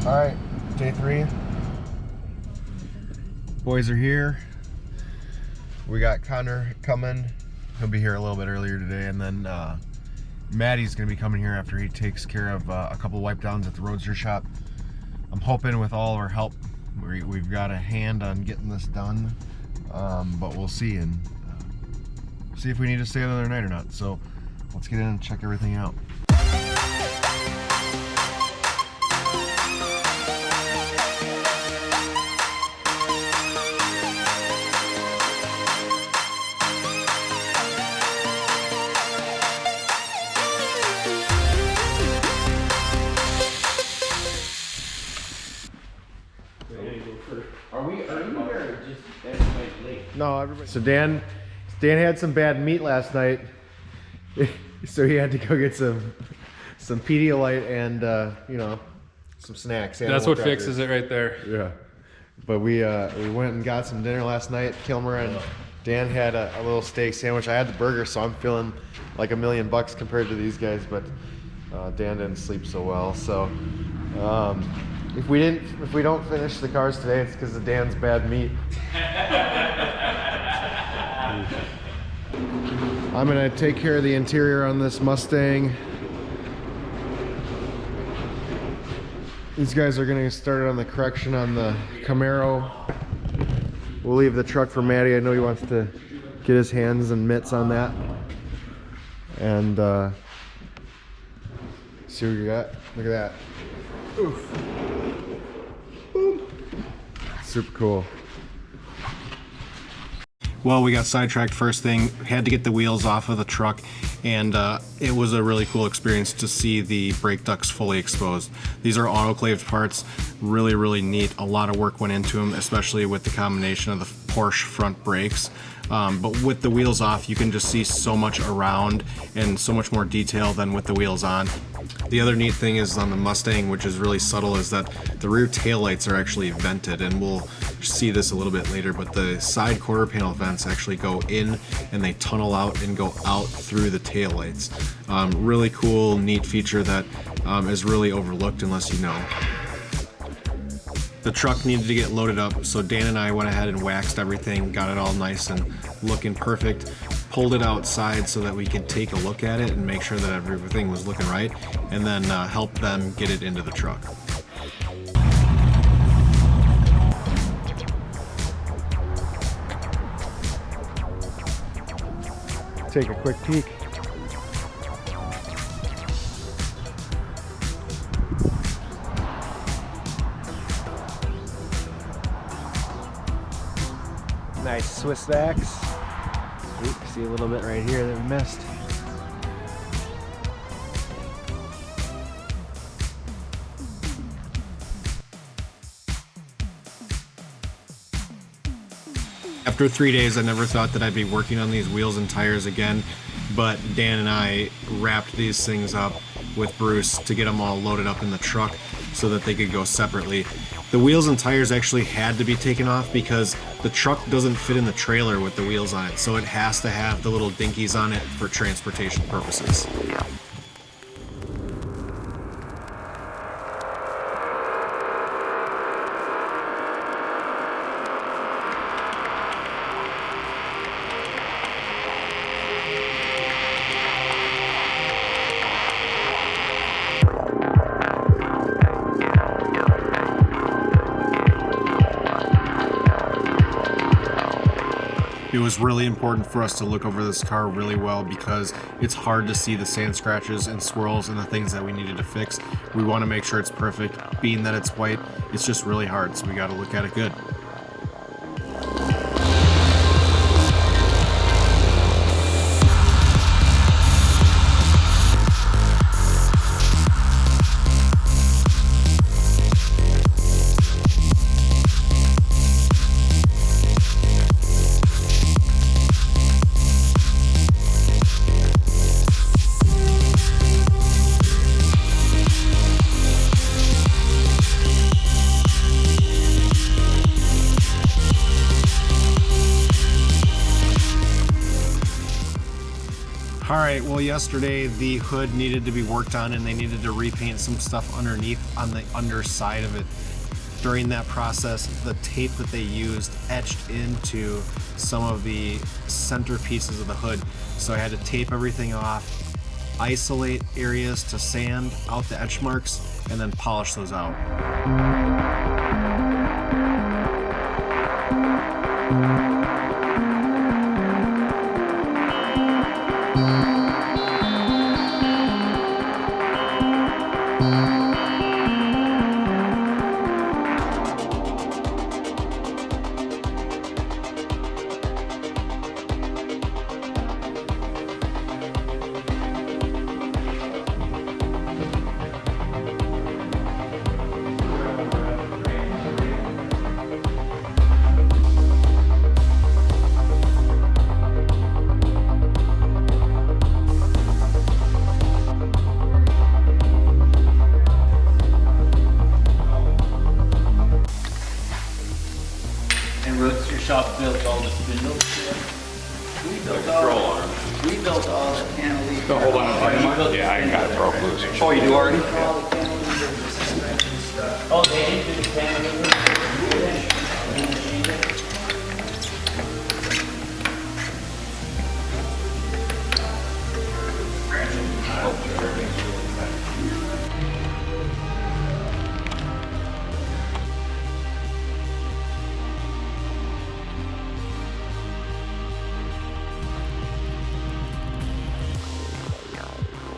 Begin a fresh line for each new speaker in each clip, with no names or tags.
All right, day 3. Boys are here. We got Connor coming. He'll be here a little bit earlier today, and then Mattie's gonna be coming here after he takes care of a couple wipe downs at the Roadster shop. I'm hoping with all our help, we've got a hand on getting this done, but we'll see, and see if we need to stay another night or not. So let's get in and check everything out. No, everybody. So Dan had some bad meat last night, so he had to go get some Pedialyte and you know, some snacks.
That's what fixes it right there.
Yeah, but we went and got some dinner last night. Killmer and Dan had a little steak sandwich. I had the burger, so I'm feeling like $1,000,000 compared to these guys. But Dan didn't sleep so well, so if we don't finish the cars today, it's because of Dan's bad meat. I'm gonna take care of the interior on this Mustang. These guys are gonna start on the correction on the Camaro. We'll leave the truck for Mattie. I know he wants to get his hands and mitts on that. And see what you got. Look at that. Oof. Boom. Super cool.
Well, we got sidetracked first thing, had to get the wheels off of the truck, and it was a really cool experience to see the brake ducts fully exposed. These are autoclaved parts, really, really neat. A lot of work went into them, especially with the combination of the Porsche front brakes. But with the wheels off, you can just see so much around and so much more detail than with the wheels on. The other neat thing is on the Mustang, which is really subtle, is that the rear taillights are actually vented, and we'll see this a little bit later, but the side quarter panel vents actually go in and they tunnel out and go out through the taillights. Really cool, neat feature that is really overlooked unless you know. The truck needed to get loaded up, so Dan and I went ahead and waxed everything, got it all nice and looking perfect, pulled it outside so that we could take a look at it and make sure that everything was looking right, and then help them get it into the truck.
Take a quick peek. Nice Swiss stacks. Oops, see a little bit right here that we missed.
After 3 days, I never thought that I'd be working on these wheels and tires again, but Dan and I wrapped these things up with Bruce to get them all loaded up in the truck so that they could go separately. The wheels and tires actually had to be taken off because the truck doesn't fit in the trailer with the wheels on it, so it has to have the little dinkies on it for transportation purposes. It was really important for us to look over this car really well because it's hard to see the sand scratches and swirls and the things that we needed to fix. We want to make sure it's perfect. Being that it's white, it's just really hard, so we got to look at it good. So yesterday the hood needed to be worked on and they needed to repaint some stuff underneath on the underside of it. During that process, the tape that they used etched into some of the center pieces of the hood. So I had to tape everything off, isolate areas to sand out the etch marks, and then polish those out.
Shop built all the spindles. We built all the cantilever.
No, hold on. Yeah, I got it broke loose.
Oh, you do already?
Oh, they didn't do the cantilever?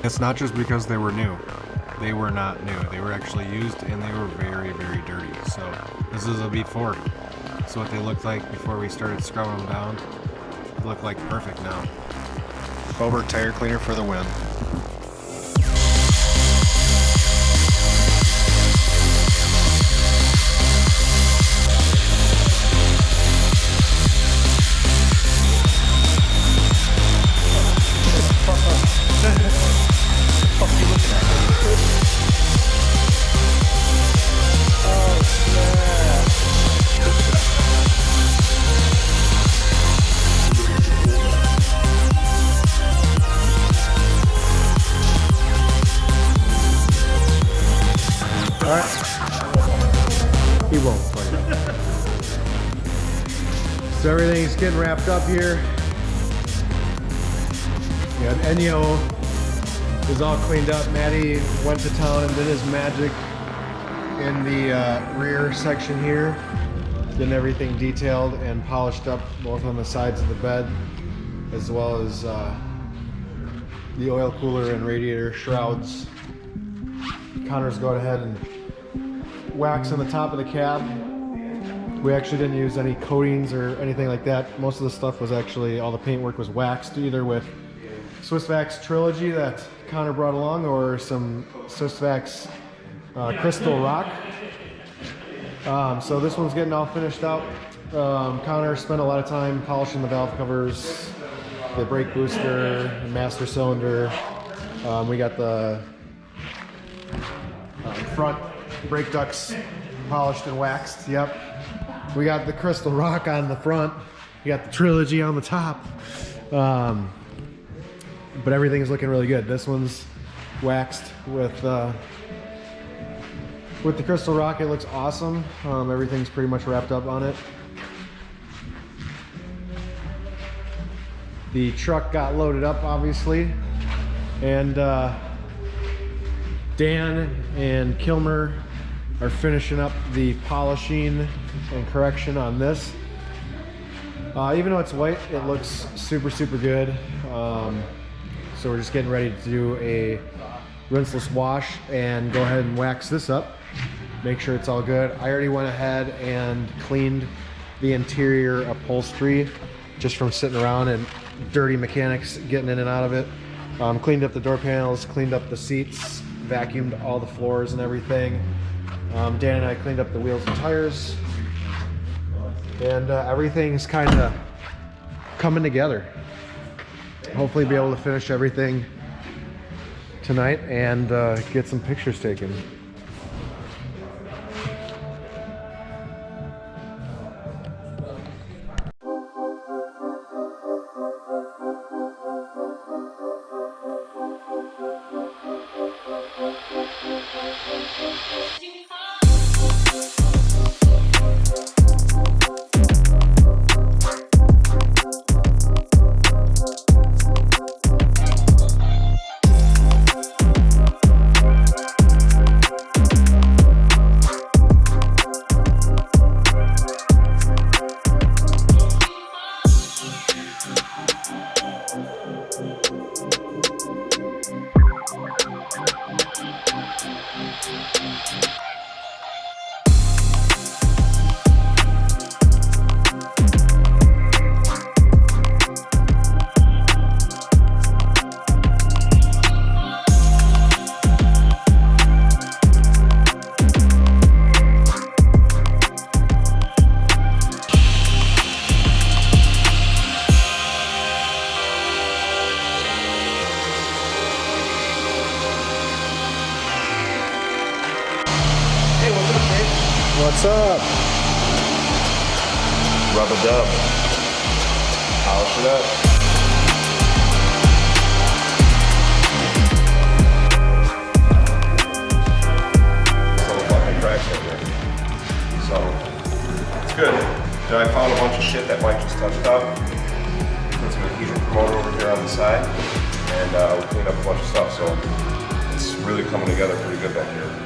It's not just because they were new. They were not new. They were actually used and they were very, very dirty. So this is a before. So what they looked like before we started scrubbing them down, look like perfect now. Oberk tire cleaner for the win.
He won't play it. So everything's getting wrapped up here. Yeah, Ennio is all cleaned up. Mattie went to town and did his magic in the rear section here. Getting everything detailed and polished up both on the sides of the bed as well as the oil cooler and radiator shrouds. Connor's going ahead and wax on the top of the cab. We actually didn't use any coatings or anything like that. Most of the stuff was actually, all the paintwork was waxed either with Swiss Wax Trilogy that Connor brought along or some Swiss Wax Crystal Rock. So this one's getting all finished out. Connor spent a lot of time polishing the valve covers, the brake booster, the master cylinder. We got the front brake ducts polished and waxed. Yep. We got the Crystal Rock on the front. We got the Trilogy on the top. But everything's looking really good. This one's waxed with the Crystal Rock. It looks awesome. Everything's pretty much wrapped up on it. The truck got loaded up, obviously, and Dan and Killmer are finishing up the polishing and correction on this. Even though it's white, it looks super, super good. So we're just getting ready to do a rinseless wash and go ahead and wax this up. Make sure it's all good. I already went ahead and cleaned the interior upholstery just from sitting around and dirty mechanics getting in and out of it. Cleaned up the door panels, cleaned up the seats, vacuumed all the floors and everything. Dan and I cleaned up the wheels and tires, and everything's kind of coming together. Hopefully be able to finish everything tonight and get some pictures taken.
What's up?
Rub-a-dub. Polish it up. Little fucking cracks right here. So, it's good. Then I found a bunch of shit that Mike just touched up. Put some adhesion promoter over here on the side. And we cleaned up a bunch of stuff, so it's really coming together pretty good back here.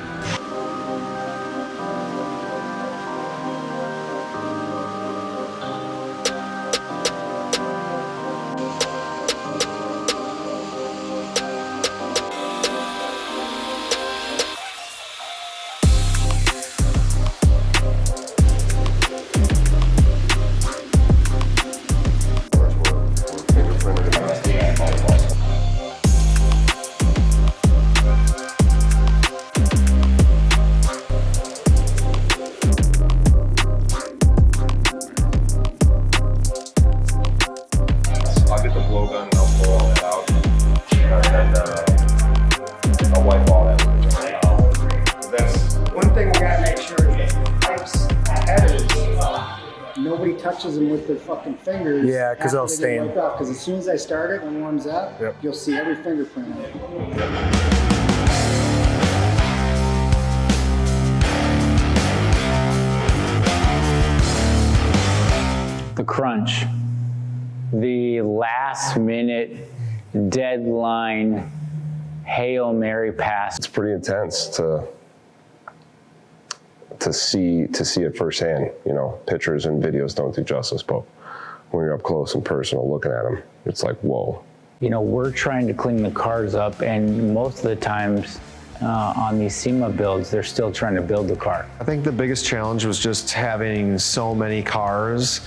Nobody touches them with their fucking fingers.
Yeah, because they'll stain.
Because as soon as I start it and it warms up, you'll see every fingerprint on it.
The crunch, the last minute deadline Hail Mary pass.
It's pretty intense to see it firsthand. You know, pictures and videos don't do justice, but when you're up close and personal looking at them, it's like, whoa.
You know, we're trying to clean the cars up, and most of the times on these SEMA builds, they're still trying to build the car.
I think the biggest challenge was just having so many cars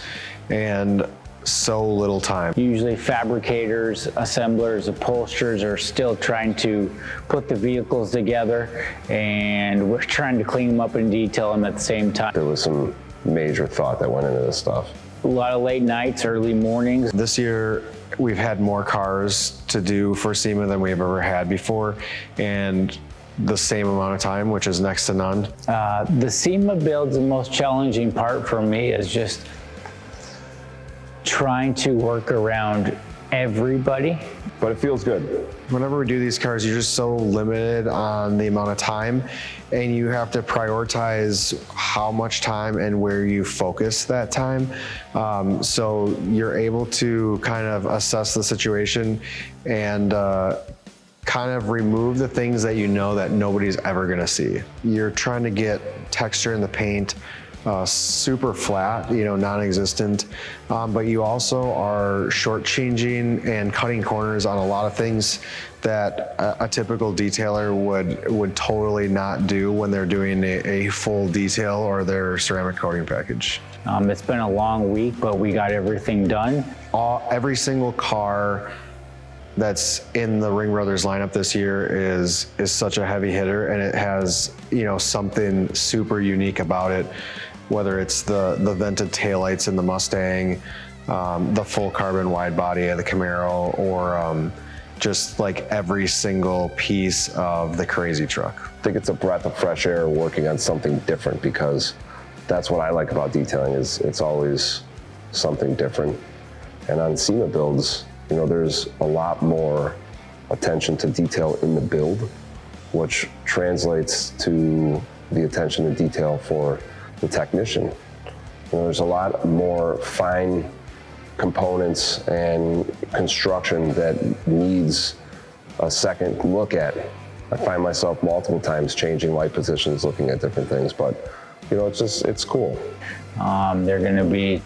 and so little time.
Usually fabricators, assemblers, upholsterers are still trying to put the vehicles together, and we're trying to clean them up and detail them at the same time.
There was some major thought that went into this stuff.
A lot of late nights, early mornings.
This year, we've had more cars to do for SEMA than we've ever had before, and the same amount of time, which is next to none.
The SEMA build's the most challenging part for me is just trying to work around everybody.
But it feels good.
Whenever we do these cars, you're just so limited on the amount of time, and you have to prioritize how much time and where you focus that time. So you're able to kind of assess the situation and kind of remove the things that you know that nobody's ever gonna see. You're trying to get texture in the paint, super flat, you know, non-existent, but you also are shortchanging and cutting corners on a lot of things that a typical detailer would totally not do when they're doing a full detail or their ceramic coating package.
It's been a long week, but we got everything done.
Every single car that's in the Ring Brothers lineup this year is such a heavy hitter, and it has, you know, something super unique about it. Whether it's the vented taillights in the Mustang, the full carbon wide body of the Camaro, or just like every single piece of the crazy truck.
I think it's a breath of fresh air working on something different, because that's what I like about detailing, is it's always something different. And on SEMA builds, you know, there's a lot more attention to detail in the build which translates to the attention to detail for the technician. You know, there's a lot more fine components and construction that needs a second look at. I find myself multiple times changing light positions, looking at different things, but you know, it's cool.
They're going to be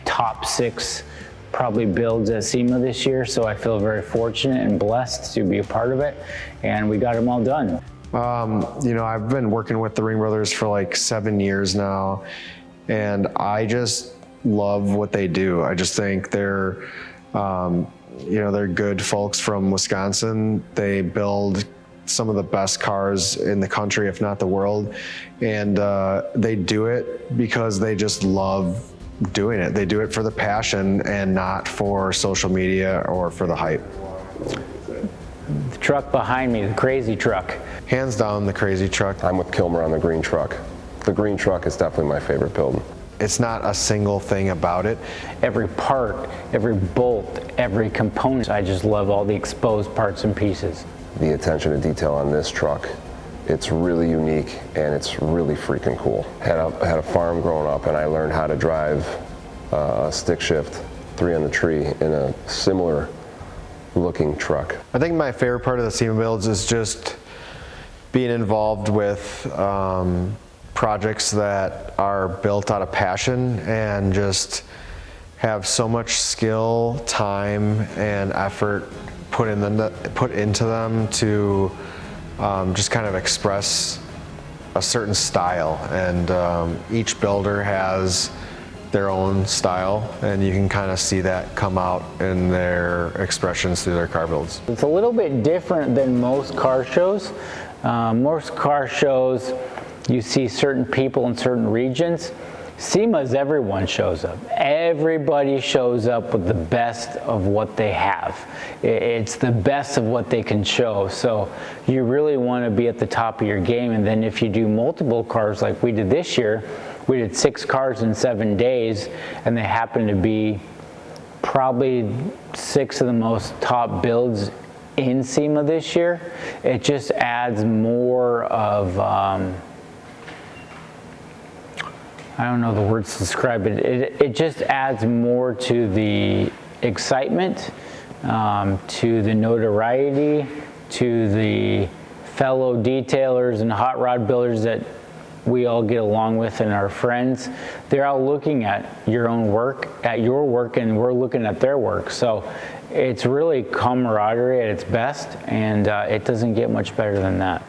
top 6 probably builds at SEMA this year, so I feel very fortunate and blessed to be a part of it, and we got them all done.
You know, I've been working with the Ring Brothers for like 7 years now, and I just love what they do. I just think they're, you know, they're good folks from Wisconsin. They build some of the best cars in the country, if not the world, and they do it because they just love doing it. They do it for the passion and not for social media or for the hype.
The truck behind me, the crazy truck.
Hands down, the crazy truck.
I'm with Killmer on the green truck. The green truck is definitely my favorite build.
It's not a single thing about it.
Every part, every bolt, every component, I just love all the exposed parts and pieces.
The attention to detail on this truck, it's really unique and it's really freaking cool. Had a farm growing up, and I learned how to drive a stick shift 3 on the tree in a similar looking truck.
I think my favorite part of the SEMA builds is just being involved with projects that are built out of passion and just have so much skill, time, and effort put into them to just kind of express a certain style. And each builder has their own style, and you can kind of see that come out in their expressions through their car builds.
It's a little bit different than most car shows. Most car shows, you see certain people in certain regions. SEMA's everyone shows up. Everybody shows up with the best of what they have. It's the best of what they can show. So you really want to be at the top of your game. And then if you do multiple cars like we did this year, we did 6 cars in 7 days, and they happen to be probably 6 of the most top builds in SEMA this year. It just adds more of, I don't know the words to describe it. It just adds more to the excitement, to the notoriety, to the fellow detailers and hot rod builders that we all get along with and our friends. They're all looking at your own work, at your work, and we're looking at their work. So it's really camaraderie at its best, and it doesn't get much better than that.